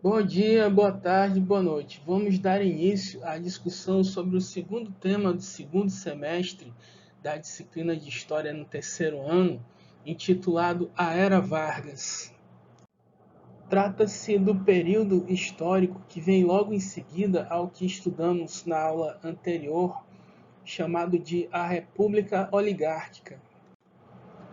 Bom dia, boa tarde, boa noite. Vamos dar início à discussão sobre o segundo tema do segundo semestre da disciplina de História no terceiro ano, intitulado A Era Vargas. Trata-se do período histórico que vem logo em seguida ao que estudamos na aula anterior, chamado de a República Oligárquica.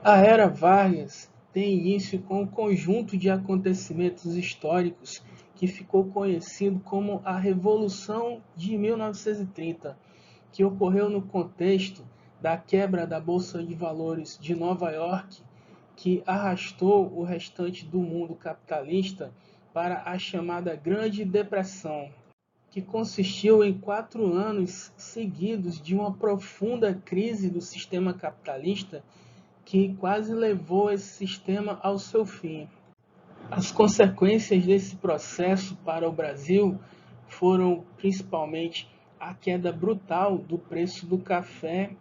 A Era Vargas tem início com um conjunto de acontecimentos históricos que ficou conhecido como a Revolução de 1930, que ocorreu no contexto da quebra da Bolsa de Valores de Nova York, que arrastou o restante do mundo capitalista para a chamada Grande Depressão, que consistiu em 4 anos seguidos de uma profunda crise do sistema capitalista que quase levou esse sistema ao seu fim. As consequências desse processo para o Brasil foram principalmente a queda brutal do preço do café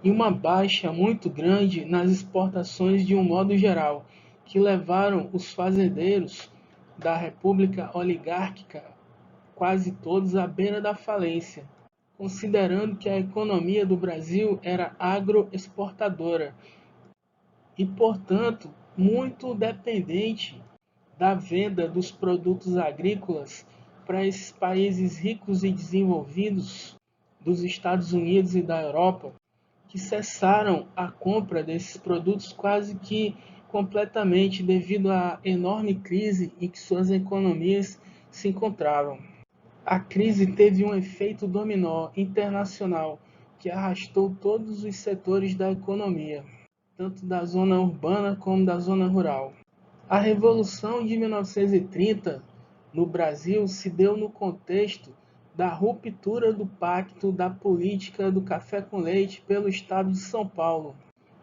e uma baixa muito grande nas exportações de um modo geral, que levaram os fazendeiros da República Oligárquica quase todos à beira da falência, considerando que a economia do Brasil era agroexportadora e, portanto, muito dependente da venda dos produtos agrícolas para esses países ricos e desenvolvidos dos Estados Unidos e da Europa, que cessaram a compra desses produtos quase que completamente devido à enorme crise em que suas economias se encontravam. A crise teve um efeito dominó internacional que arrastou todos os setores da economia, tanto da zona urbana como da zona rural. A Revolução de 1930 no Brasil se deu no contexto da ruptura do pacto da política do café com leite pelo Estado de São Paulo,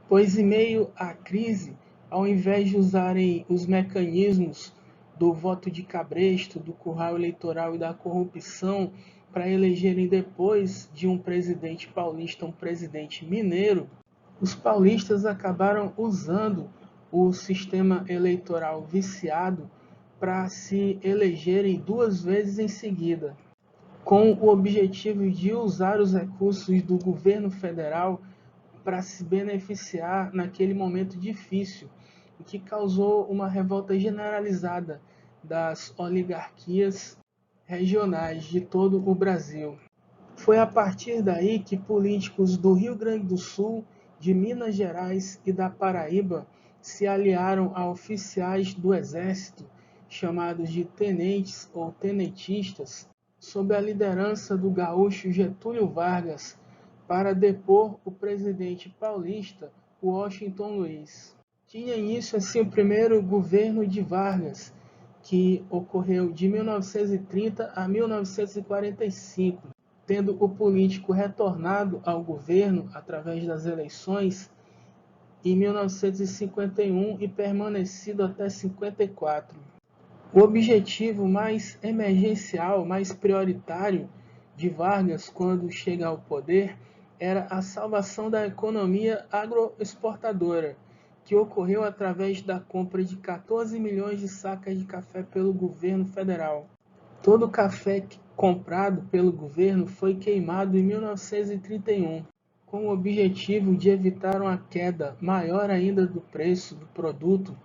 pois em meio à crise, ao invés de usarem os mecanismos do voto de cabresto, do curral eleitoral e da corrupção para elegerem depois de um presidente paulista um presidente mineiro, os paulistas acabaram usando o sistema eleitoral viciado para se elegerem 2 vezes em seguida, com o objetivo de usar os recursos do governo federal para se beneficiar naquele momento difícil, o que causou uma revolta generalizada das oligarquias regionais de todo o Brasil. Foi a partir daí que políticos do Rio Grande do Sul, de Minas Gerais e da Paraíba se aliaram a oficiais do Exército, chamados de tenentes ou tenentistas, sob a liderança do gaúcho Getúlio Vargas, para depor o presidente paulista Washington Luiz. Tinha início assim o primeiro governo de Vargas, que ocorreu de 1930 a 1945, tendo o político retornado ao governo através das eleições em 1951 e permanecido até 54. O objetivo mais emergencial, mais prioritário de Vargas quando chega ao poder era a salvação da economia agroexportadora, que ocorreu através da compra de 14 milhões de sacas de café pelo governo federal. Todo o café comprado pelo governo foi queimado em 1931, com o objetivo de evitar uma queda maior ainda do preço do produto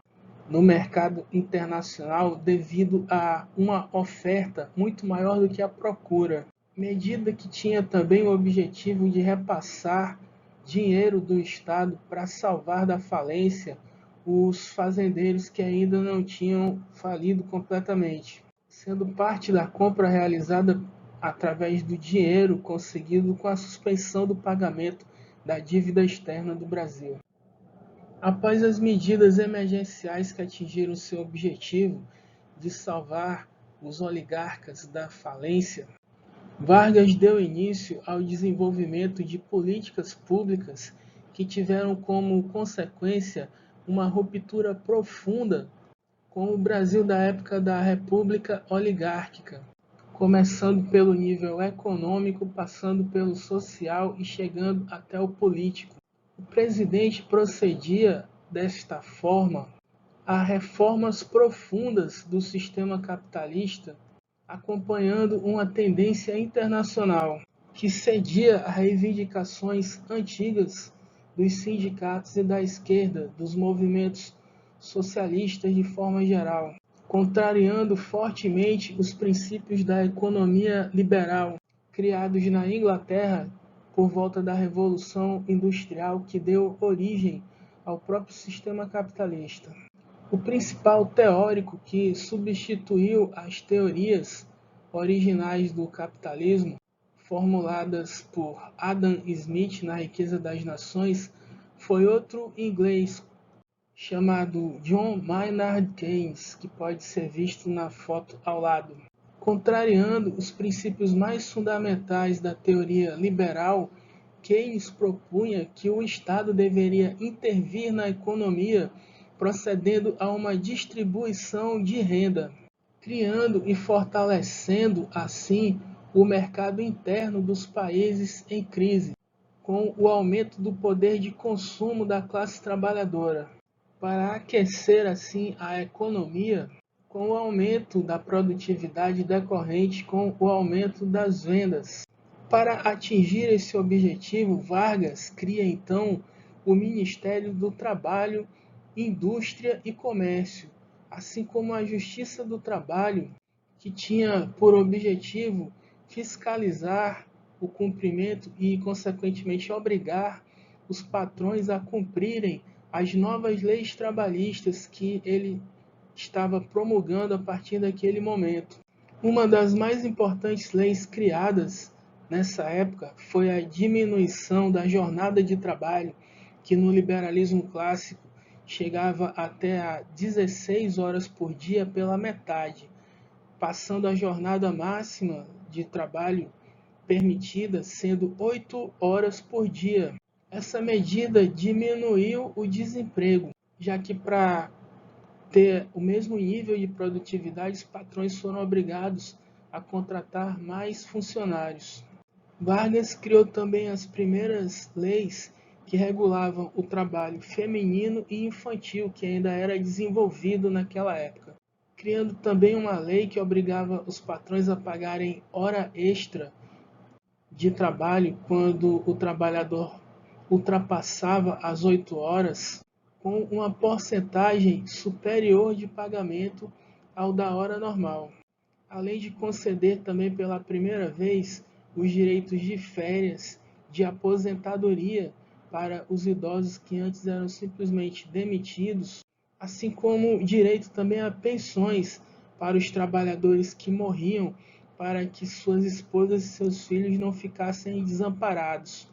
no mercado internacional devido a uma oferta muito maior do que a procura, medida que tinha também o objetivo de repassar dinheiro do Estado para salvar da falência os fazendeiros que ainda não tinham falido completamente, sendo parte da compra realizada através do dinheiro conseguido com a suspensão do pagamento da dívida externa do Brasil. Após as medidas emergenciais que atingiram seu objetivo de salvar os oligarcas da falência, Vargas deu início ao desenvolvimento de políticas públicas que tiveram como consequência uma ruptura profunda com o Brasil da época da República Oligárquica, começando pelo nível econômico, passando pelo social e chegando até o político. O presidente procedia desta forma a reformas profundas do sistema capitalista, acompanhando uma tendência internacional que cedia a reivindicações antigas dos sindicatos e da esquerda, dos movimentos socialistas de forma geral, contrariando fortemente os princípios da economia liberal criados na Inglaterra por volta da Revolução Industrial que deu origem ao próprio sistema capitalista. O principal teórico que substituiu as teorias originais do capitalismo, formuladas por Adam Smith na Riqueza das Nações, foi outro inglês chamado John Maynard Keynes, que pode ser visto na foto ao lado. Contrariando os princípios mais fundamentais da teoria liberal, Keynes propunha que o Estado deveria intervir na economia procedendo a uma distribuição de renda, criando e fortalecendo, assim, o mercado interno dos países em crise, com o aumento do poder de consumo da classe trabalhadora, para aquecer, assim, a economia, com o aumento da produtividade decorrente com o aumento das vendas. Para atingir esse objetivo, Vargas cria então o Ministério do Trabalho, Indústria e Comércio, assim como a Justiça do Trabalho, que tinha por objetivo fiscalizar o cumprimento e, consequentemente, obrigar os patrões a cumprirem as novas leis trabalhistas que ele estava promulgando a partir daquele momento. Uma das mais importantes leis criadas nessa época foi a diminuição da jornada de trabalho, que no liberalismo clássico chegava até a 16 horas por dia pela metade, passando a jornada máxima de trabalho permitida sendo 8 horas por dia. Essa medida diminuiu o desemprego, já que para ter o mesmo nível de produtividade, os patrões foram obrigados a contratar mais funcionários. Vargas criou também as primeiras leis que regulavam o trabalho feminino e infantil, que ainda era desenvolvido naquela época, criando também uma lei que obrigava os patrões a pagarem hora extra de trabalho quando o trabalhador ultrapassava as 8 horas, com uma porcentagem superior de pagamento ao da hora normal, além de conceder também pela primeira vez os direitos de férias, de aposentadoria para os idosos que antes eram simplesmente demitidos, assim como direito também a pensões para os trabalhadores que morriam, para que suas esposas e seus filhos não ficassem desamparados,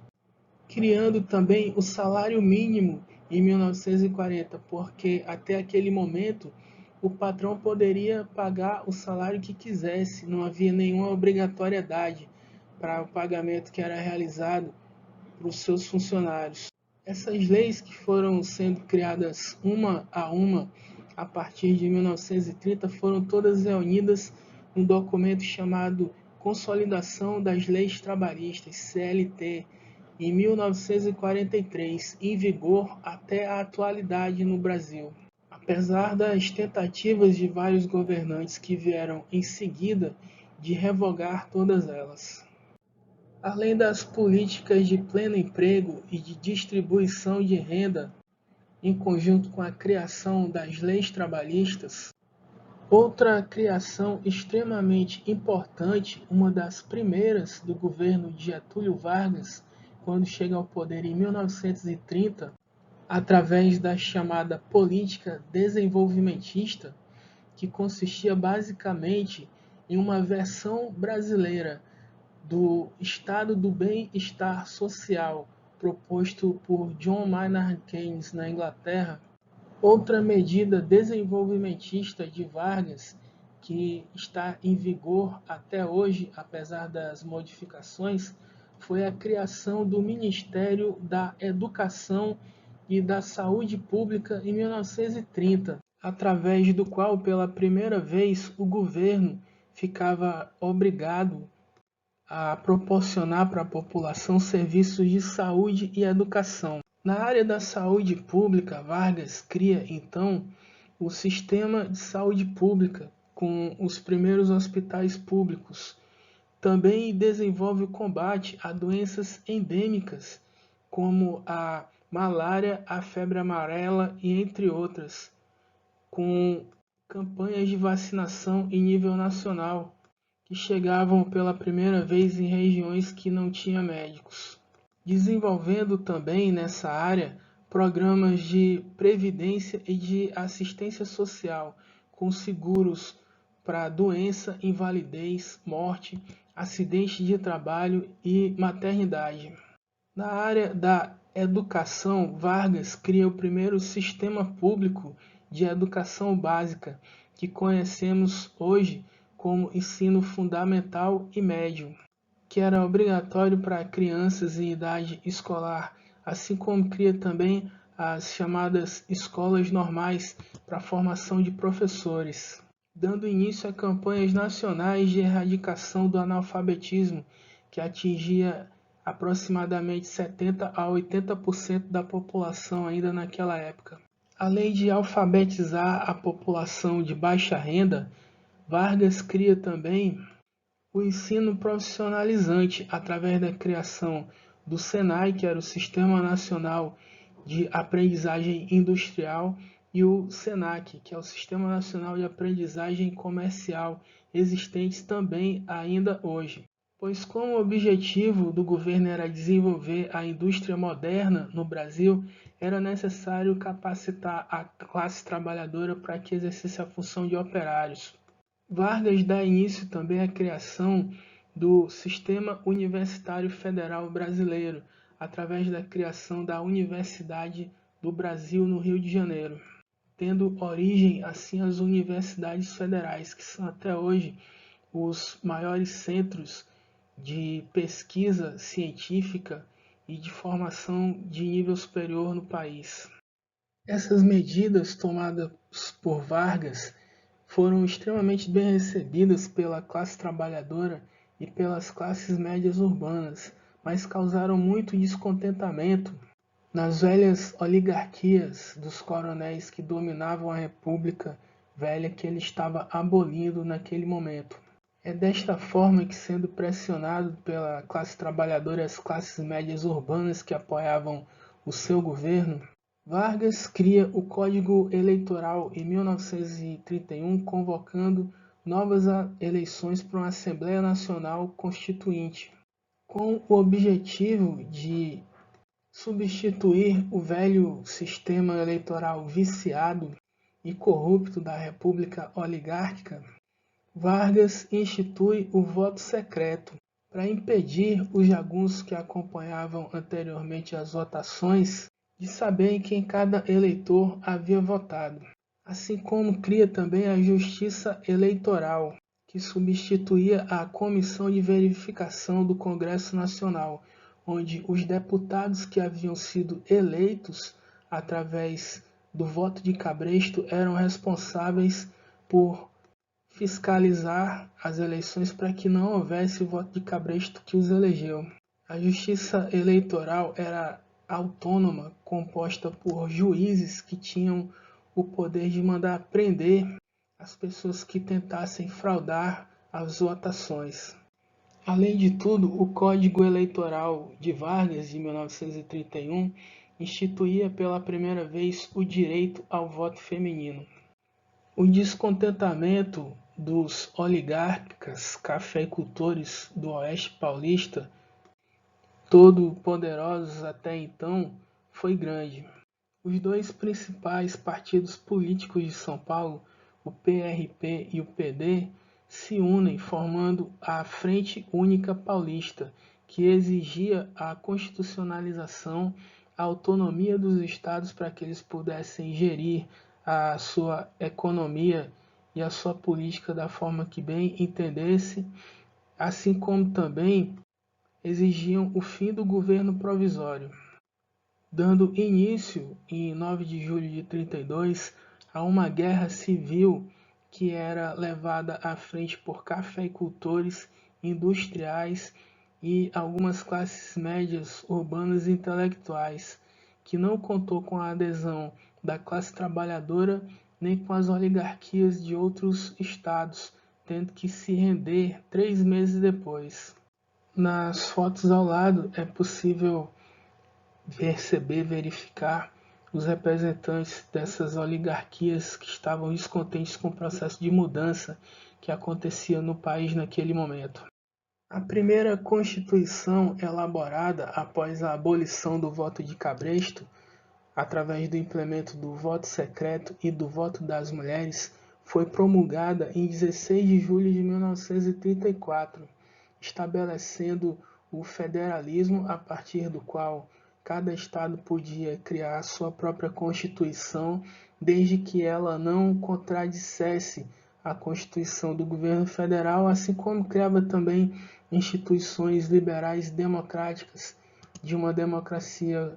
criando também o salário mínimo em 1940, porque até aquele momento o patrão poderia pagar o salário que quisesse, não havia nenhuma obrigatoriedade para o pagamento que era realizado para os seus funcionários. Essas leis que foram sendo criadas uma a partir de 1930 foram todas reunidas num documento chamado Consolidação das Leis Trabalhistas, CLT, em 1943, em vigor até a atualidade no Brasil. Apesar das tentativas de vários governantes que vieram em seguida de revogar todas elas. Além das políticas de pleno emprego e de distribuição de renda, em conjunto com a criação das leis trabalhistas, outra criação extremamente importante, uma das primeiras do governo de Getúlio Vargas, quando chega ao poder em 1930, através da chamada política desenvolvimentista, que consistia basicamente em uma versão brasileira do Estado do Bem-Estar Social, proposto por John Maynard Keynes na Inglaterra. Outra medida desenvolvimentista de Vargas, que está em vigor até hoje, apesar das modificações, foi a criação do Ministério da Educação e da Saúde Pública em 1930, através do qual, pela primeira vez, o governo ficava obrigado a proporcionar para a população serviços de saúde e educação. Na área da saúde pública, Vargas cria, então, o sistema de saúde pública, com os primeiros hospitais públicos. Também desenvolve o combate a doenças endêmicas, como a malária, a febre amarela e entre outras, com campanhas de vacinação em nível nacional, que chegavam pela primeira vez em regiões que não tinham médicos. Desenvolvendo também nessa área programas de previdência e de assistência social, com seguros para doença, invalidez, morte, acidente de trabalho e maternidade. Na área da educação, Vargas cria o primeiro sistema público de educação básica, que conhecemos hoje como ensino fundamental e médio, que era obrigatório para crianças em idade escolar, assim como cria também as chamadas escolas normais para a formação de professores, dando início a campanhas nacionais de erradicação do analfabetismo, que atingia aproximadamente 70 a 80% da população ainda naquela época. Além de alfabetizar a população de baixa renda, Vargas cria também o ensino profissionalizante através da criação do SENAI, que era o Sistema Nacional de Aprendizagem Industrial, e o SENAC, que é o Sistema Nacional de Aprendizagem Comercial, existentes também ainda hoje. Pois como o objetivo do governo era desenvolver a indústria moderna no Brasil, era necessário capacitar a classe trabalhadora para que exercesse a função de operários. Vargas dá início também à criação do Sistema Universitário Federal Brasileiro, através da criação da Universidade do Brasil no Rio de Janeiro, tendo origem assim as universidades federais, que são até hoje os maiores centros de pesquisa científica e de formação de nível superior no país. Essas medidas tomadas por Vargas foram extremamente bem recebidas pela classe trabalhadora e pelas classes médias urbanas, mas causaram muito descontentamento nas velhas oligarquias dos coronéis que dominavam a República Velha que ele estava abolindo naquele momento. É desta forma que, sendo pressionado pela classe trabalhadora e as classes médias urbanas que apoiavam o seu governo, Vargas cria o Código Eleitoral em 1931, convocando novas eleições para uma Assembleia Nacional Constituinte, com o objetivo de substituir o velho sistema eleitoral viciado e corrupto da República Oligárquica. Vargas institui o voto secreto para impedir os jagunços que acompanhavam anteriormente as votações de saber em quem cada eleitor havia votado, assim como cria também a Justiça Eleitoral, que substituía a Comissão de Verificação do Congresso Nacional, onde os deputados que haviam sido eleitos através do voto de cabresto eram responsáveis por fiscalizar as eleições para que não houvesse o voto de cabresto que os elegeu. A Justiça Eleitoral era autônoma, composta por juízes que tinham o poder de mandar prender as pessoas que tentassem fraudar as votações. Além de tudo, o Código Eleitoral de Vargas, de 1931, instituía pela primeira vez o direito ao voto feminino. O descontentamento dos oligarcas cafeicultores do Oeste Paulista, todo poderosos até então, foi grande. Os dois principais partidos políticos de São Paulo, o PRP e o PD, se unem formando a Frente Única Paulista, que exigia a constitucionalização, a autonomia dos estados para que eles pudessem gerir a sua economia e a sua política da forma que bem entendesse, assim como também exigiam o fim do governo provisório, dando início, em 9 de julho de 32, a uma guerra civil que era levada à frente por cafeicultores, industriais e algumas classes médias urbanas e intelectuais, que não contou com a adesão da classe trabalhadora nem com as oligarquias de outros estados, tendo que se render 3 meses depois. Nas fotos ao lado é possível verificar os representantes dessas oligarquias que estavam descontentes com o processo de mudança que acontecia no país naquele momento. A primeira Constituição elaborada após a abolição do voto de cabresto, através do implemento do voto secreto e do voto das mulheres, foi promulgada em 16 de julho de 1934, estabelecendo o federalismo a partir do qual cada estado podia criar sua própria Constituição, desde que ela não contradissesse a Constituição do governo federal, assim como criava também instituições liberais democráticas de uma democracia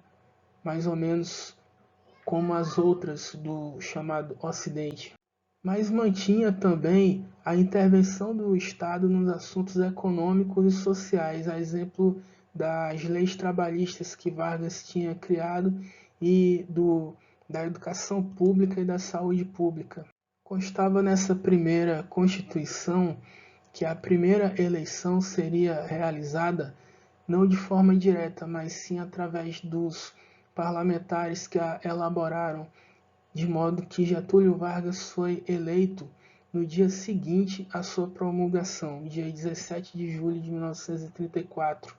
mais ou menos como as outras do chamado Ocidente. Mas mantinha também a intervenção do Estado nos assuntos econômicos e sociais, a exemplo das leis trabalhistas que Vargas tinha criado e da educação pública e da saúde pública. Constava nessa primeira Constituição que a primeira eleição seria realizada não de forma direta, mas sim através dos parlamentares que a elaboraram, de modo que Getúlio Vargas foi eleito no dia seguinte à sua promulgação, dia 17 de julho de 1934.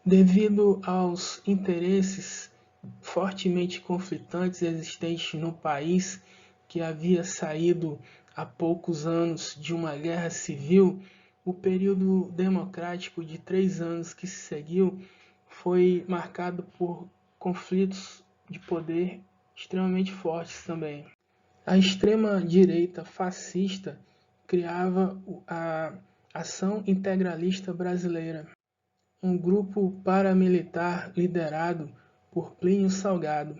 Devido aos interesses fortemente conflitantes existentes no país, que havia saído há poucos anos de uma guerra civil, o período democrático de 3 anos que se seguiu foi marcado por conflitos de poder extremamente fortes também. A extrema-direita fascista criava a Ação Integralista Brasileira, um grupo paramilitar liderado por Plínio Salgado,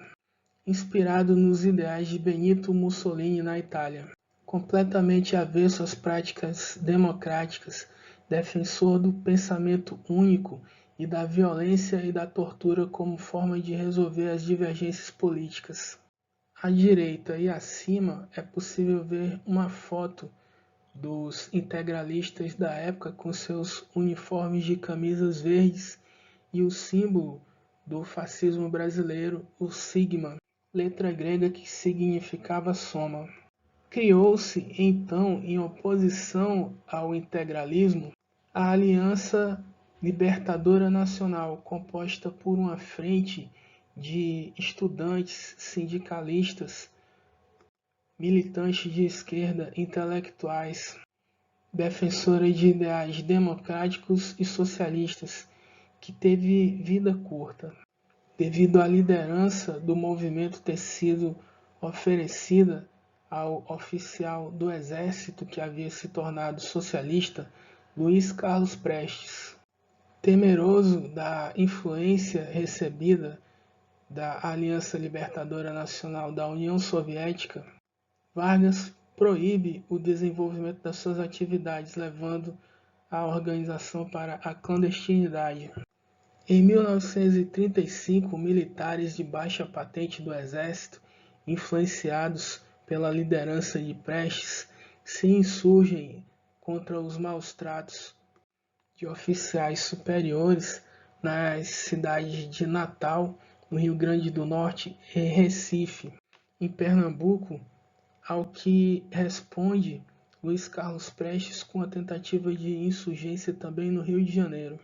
inspirado nos ideais de Benito Mussolini na Itália. Completamente avesso às práticas democráticas, defensor do pensamento único e da violência e da tortura como forma de resolver as divergências políticas. À direita e acima é possível ver uma foto dos integralistas da época com seus uniformes de camisas verdes e o símbolo do fascismo brasileiro, o sigma, letra grega que significava soma. Criou-se, então, em oposição ao integralismo, a Aliança Libertadora Nacional, composta por uma frente de estudantes, sindicalistas, militantes de esquerda, intelectuais, defensores de ideais democráticos e socialistas, que teve vida curta, devido à liderança do movimento ter sido oferecida ao oficial do exército que havia se tornado socialista, Luiz Carlos Prestes. Temeroso da influência recebida da Aliança Libertadora Nacional da União Soviética, Vargas proíbe o desenvolvimento das suas atividades, levando a organização para a clandestinidade. Em 1935, militares de baixa patente do exército, influenciados pela liderança de Prestes, se insurgem contra os maus-tratos de oficiais superiores nas cidades de Natal, no Rio Grande do Norte, e Recife, em Pernambuco, ao que responde Luiz Carlos Prestes com a tentativa de insurgência também no Rio de Janeiro.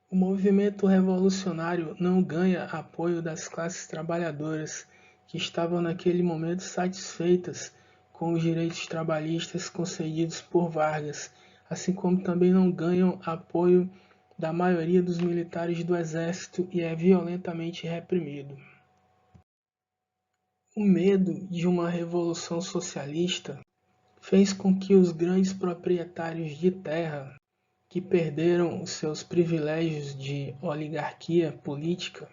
O movimento revolucionário não ganha apoio das classes trabalhadoras, que estavam naquele momento satisfeitas com os direitos trabalhistas concedidos por Vargas, assim como também não ganham apoio da maioria dos militares do exército e é violentamente reprimido. O medo de uma revolução socialista fez com que os grandes proprietários de terra, que perderam os seus privilégios de oligarquia política,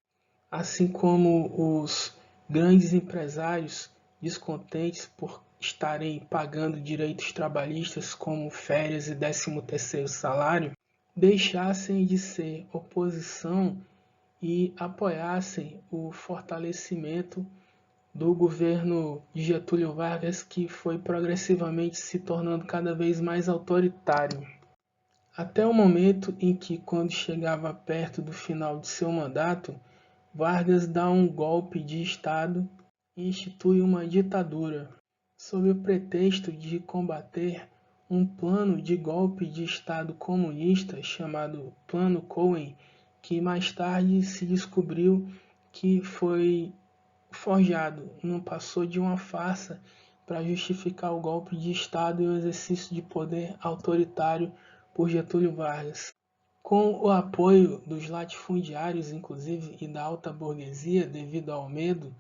assim como os grandes empresários descontentes por estarem pagando direitos trabalhistas como férias e 13º salário, deixassem de ser oposição e apoiassem o fortalecimento do governo de Getúlio Vargas, que foi progressivamente se tornando cada vez mais autoritário. Até o momento em que, quando chegava perto do final de seu mandato, Vargas dá um golpe de Estado e institui uma ditadura, sob o pretexto de combater um plano de golpe de Estado comunista chamado Plano Cohen, que mais tarde se descobriu que foi forjado, não passou de uma farsa para justificar o golpe de Estado e o exercício de poder autoritário por Getúlio Vargas. Com o apoio dos latifundiários, inclusive, e da alta burguesia, devido ao medo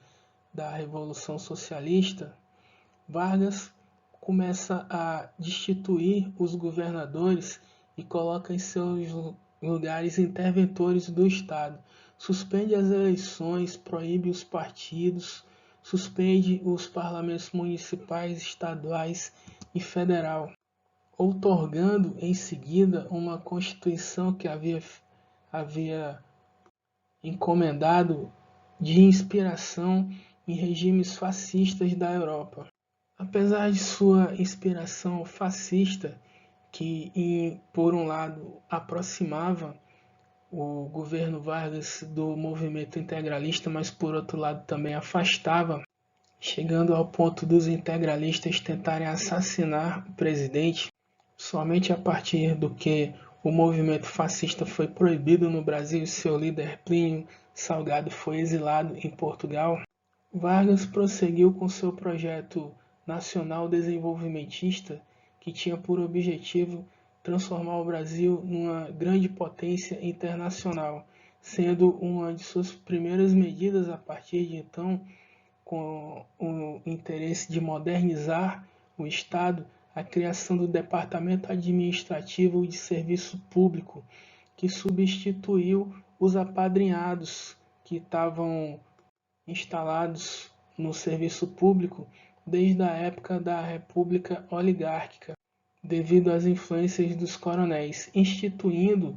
da Revolução Socialista, Vargas começa a destituir os governadores e coloca em seus lugares interventores do Estado. Suspende as eleições, proíbe os partidos, suspende os parlamentos municipais, estaduais e federal, outorgando em seguida uma Constituição que havia encomendado de inspiração em regimes fascistas da Europa. Apesar de sua inspiração fascista, que por um lado aproximava o governo Vargas do movimento integralista, mas por outro lado também afastava, chegando ao ponto dos integralistas tentarem assassinar o presidente, somente a partir do que o movimento fascista foi proibido no Brasil e seu líder Plínio Salgado foi exilado em Portugal. Vargas prosseguiu com seu projeto nacional desenvolvimentista, que tinha por objetivo transformar o Brasil numa grande potência internacional, sendo uma de suas primeiras medidas a partir de então, com o interesse de modernizar o Estado, a criação do Departamento Administrativo de Serviço Público, que substituiu os apadrinhados que estavam instalados no serviço público desde a época da República Oligárquica, devido às influências dos coronéis, instituindo,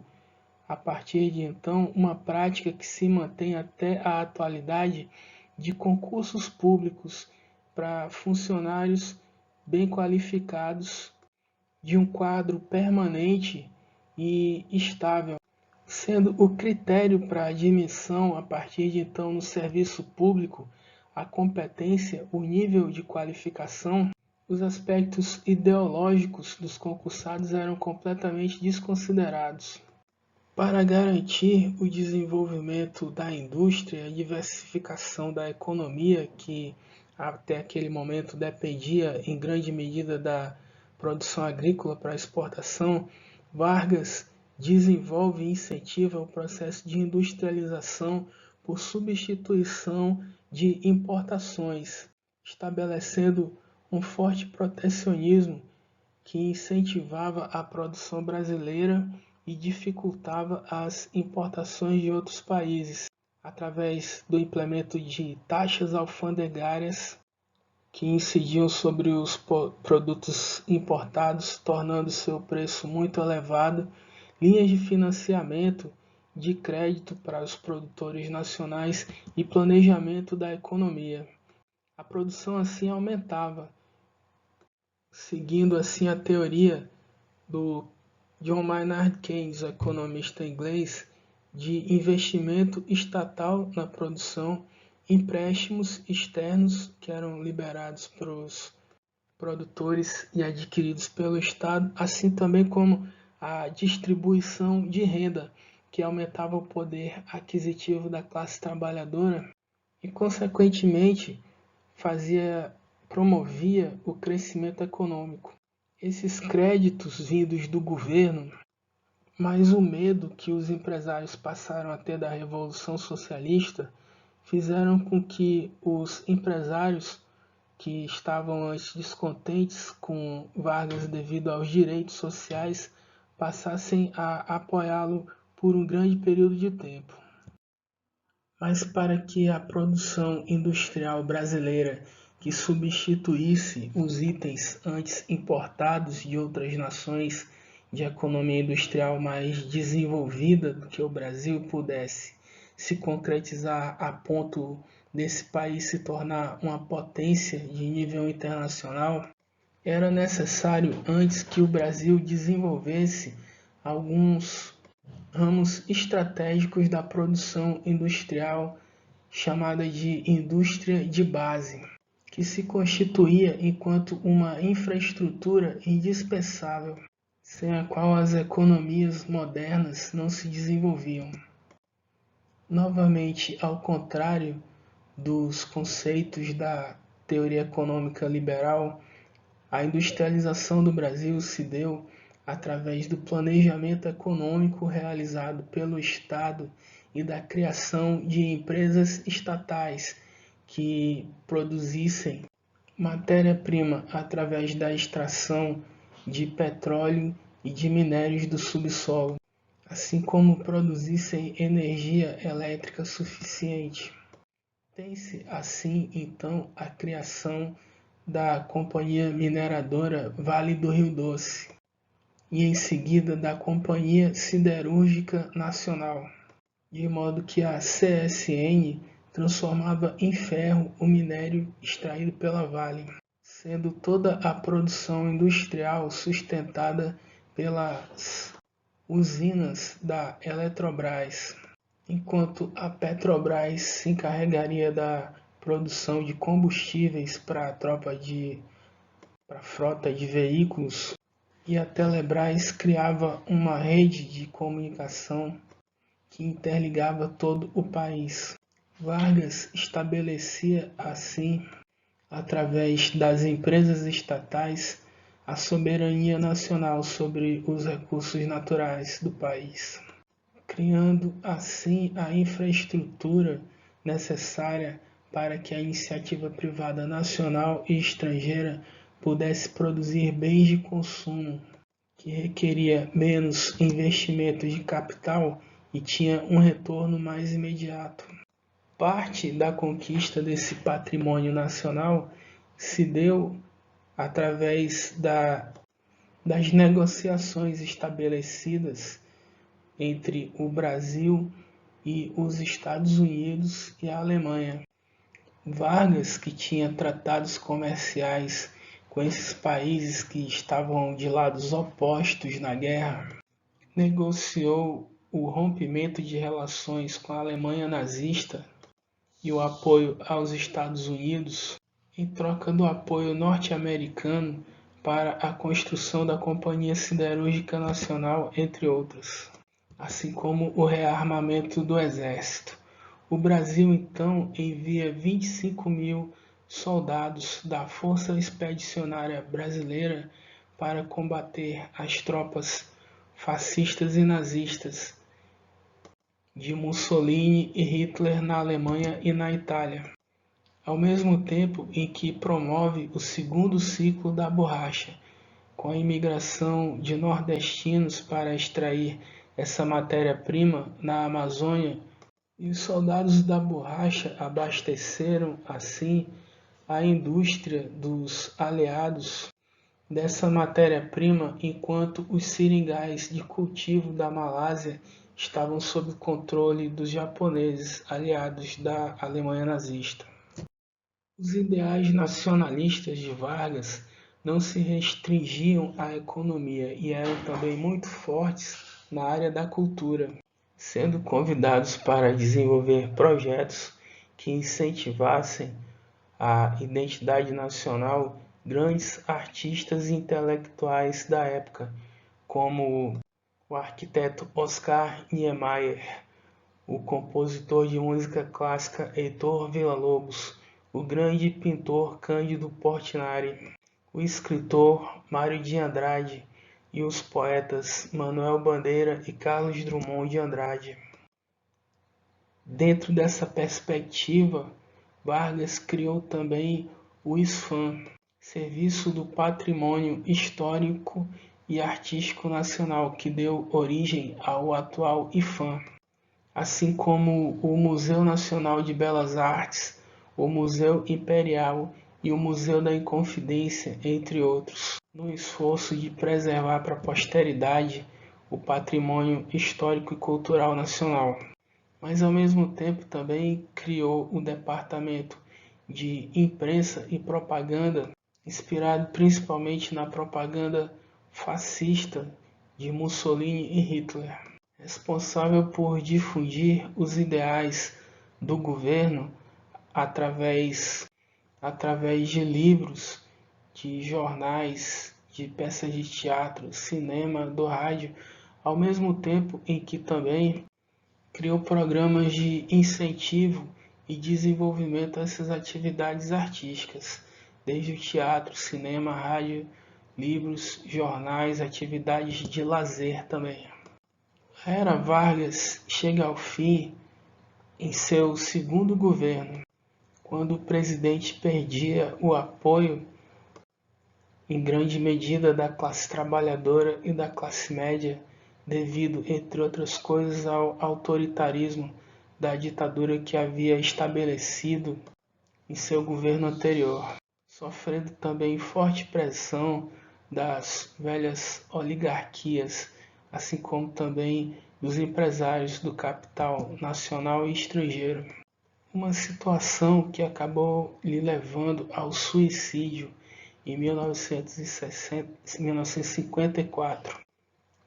a partir de então, uma prática que se mantém até a atualidade de concursos públicos para funcionários bem qualificados, de um quadro permanente e estável, sendo o critério para a admissão a partir de então no serviço público a competência, o nível de qualificação. Os aspectos ideológicos dos concursados eram completamente desconsiderados. Para garantir o desenvolvimento da indústria e a diversificação da economia, que até aquele momento dependia em grande medida da produção agrícola para exportação, Vargas desenvolve e incentiva o processo de industrialização por substituição de importações, estabelecendo um forte protecionismo que incentivava a produção brasileira e dificultava as importações de outros países, através do implemento de taxas alfandegárias que incidiam sobre os produtos importados, tornando seu preço muito elevado, linhas de financiamento, de crédito para os produtores nacionais e planejamento da economia. A produção assim aumentava, seguindo assim a teoria do John Maynard Keynes, economista inglês, de investimento estatal na produção, empréstimos externos que eram liberados para os produtores e adquiridos pelo Estado, assim também como a distribuição de renda, que aumentava o poder aquisitivo da classe trabalhadora e, consequentemente, promovia o crescimento econômico. Esses créditos vindos do governo, mas o medo que os empresários passaram a ter da Revolução Socialista, fizeram com que os empresários que estavam antes descontentes com Vargas devido aos direitos sociais passassem a apoiá-lo por um grande período de tempo. Mas para que a produção industrial brasileira, que substituísse os itens antes importados de outras nações de economia industrial mais desenvolvida do que o Brasil, pudesse se concretizar a ponto desse país se tornar uma potência de nível internacional, era necessário antes que o Brasil desenvolvesse alguns ramos estratégicos da produção industrial chamada de indústria de base, que se constituía enquanto uma infraestrutura indispensável, sem a qual as economias modernas não se desenvolviam. Novamente, ao contrário dos conceitos da teoria econômica liberal, a industrialização do Brasil se deu através do planejamento econômico realizado pelo Estado e da criação de empresas estatais que produzissem matéria-prima através da extração de petróleo e de minérios do subsolo, assim como produzissem energia elétrica suficiente. Tem-se assim, então, a criação da Companhia Mineradora Vale do Rio Doce e em seguida da Companhia Siderúrgica Nacional, de modo que a CSN transformava em ferro o minério extraído pela Vale, sendo toda a produção industrial sustentada pelas usinas da Eletrobras, enquanto a Petrobras se encarregaria da produção de combustíveis para a frota de veículos, e a Telebrás criava uma rede de comunicação que interligava todo o país. Vargas estabelecia assim, através das empresas estatais, a soberania nacional sobre os recursos naturais do país, criando assim a infraestrutura necessária para que a iniciativa privada nacional e estrangeira pudesse produzir bens de consumo, que requeria menos investimento de capital e tinha um retorno mais imediato. Parte da conquista desse patrimônio nacional se deu através das negociações estabelecidas entre o Brasil e os Estados Unidos e a Alemanha. Vargas, que tinha tratados comerciais com esses países que estavam de lados opostos na guerra, negociou o rompimento de relações com a Alemanha nazista e o apoio aos Estados Unidos em troca do apoio norte-americano para a construção da Companhia Siderúrgica Nacional, entre outras, assim como o rearmamento do Exército. O Brasil, então, envia 25.000 soldados da Força Expedicionária Brasileira para combater as tropas fascistas e nazistas de Mussolini e Hitler na Alemanha e na Itália, ao mesmo tempo em que promove o segundo ciclo da borracha, com a imigração de nordestinos para extrair essa matéria-prima na Amazônia, e os soldados da borracha abasteceram, assim, a indústria dos aliados dessa matéria-prima, enquanto os seringais de cultivo da Malásia estavam sob o controle dos japoneses aliados da Alemanha nazista. Os ideais nacionalistas de Vargas não se restringiam à economia e eram também muito fortes na área da cultura, sendo convidados para desenvolver projetos que incentivassem a identidade nacional grandes artistas e intelectuais da época, como o arquiteto Oscar Niemeyer, o compositor de música clássica Heitor Villa-Lobos, o grande pintor Cândido Portinari, o escritor Mário de Andrade e os poetas Manuel Bandeira e Carlos Drummond de Andrade. Dentro dessa perspectiva, Vargas criou também o SFAM, Serviço do Patrimônio Histórico e Artístico Nacional, que deu origem ao atual IPHAN, assim como o Museu Nacional de Belas Artes, o Museu Imperial e o Museu da Inconfidência, entre outros, no esforço de preservar para a posteridade o patrimônio histórico e cultural nacional. mas ao mesmo tempo também criou o departamento de imprensa e propaganda, inspirado principalmente na propaganda fascista de Mussolini e Hitler, responsável por difundir os ideais do governo através de livros, de jornais, de peças de teatro, cinema, do rádio, ao mesmo tempo em que também criou programas de incentivo e desenvolvimento a essas atividades artísticas, desde o teatro, cinema, rádio, livros, jornais, atividades de lazer também. A Era Vargas chega ao fim em seu segundo governo, quando o presidente perdia o apoio em grande medida da classe trabalhadora e da classe média, devido, entre outras coisas, ao autoritarismo da ditadura que havia estabelecido em seu governo anterior, sofrendo também forte pressão das velhas oligarquias, assim como também dos empresários do capital nacional e estrangeiro. Uma situação que acabou lhe levando ao suicídio em 1954,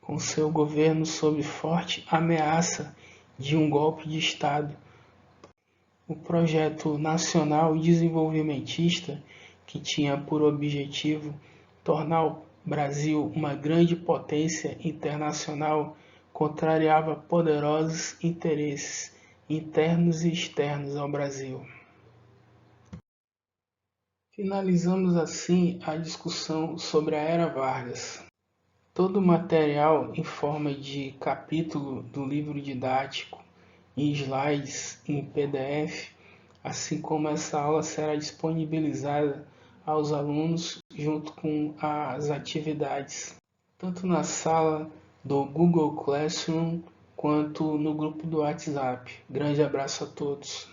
com seu governo sob forte ameaça de um golpe de Estado. O projeto nacional desenvolvimentista, que tinha por objetivo tornar o Brasil uma grande potência internacional, contrariava poderosos interesses internos e externos ao Brasil. Finalizamos assim a discussão sobre a Era Vargas. Todo o material em forma de capítulo do livro didático, em slides, em PDF, assim como essa aula será disponibilizada aos alunos junto com as atividades, tanto na sala do Google Classroom quanto no grupo do WhatsApp. Grande abraço a todos.